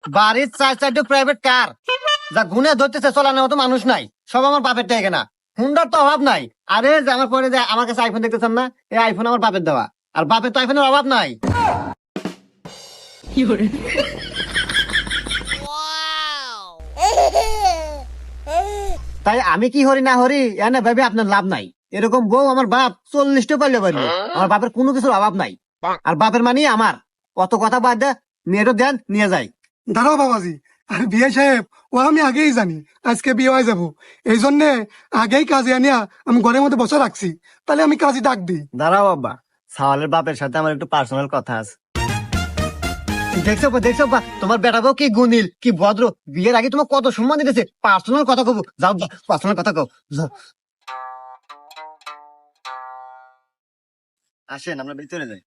বাড়ির চারটে private car, যা গুনে ধরতেছে চলানোর মতো মানুষ নাই, সব আমার বাপের টাকা না। হুন্ডার তো অভাব নাই। আরে যে আমার পরে যে আমার কাছে আইফোন দেখতেছেন না, এই আইফোন আমার বাপের দেওয়া। আর বাপের তো আইফোনের অভাব নাই। তাই আমি কি হরি না হরি এনে ভেবে আপনার লাভ নাই। এরকম বউ আমার বাপ 40টা পারলে পারলো। আমার বাপের কোনো কিছুর অভাব নাই। আর বাপের মানে আমার। অত কথা বাদ দে, মেয়েটা দেন নিয়ে যাই। দাঁড়াও বাবাজি, আর বিয়ে সাহেব ও আমি আগেই জানি আজকে বিয়ে হয়ে যাবো, এই জন্যে আগেই কাজে আনিয়া আমি ঘরের মধ্যে বসে রাখছি। তাহলে আমি কাজে ডাক দিই। দাঁড়াও বাবা, সাওয়ালের বাপের সাথে আমার একটু পার্সোনাল কথা আছে। দেখছো বা তোমার বেটা বউ কি গুণিল, কি ভদ্র, বিয়ের আগে তোমার কত সম্মান দিতেছে। পার্সোনাল কথা কব, যাও পার্সোনাল কথা কও। যাও। আসেন আমরা ভিতরে যাই।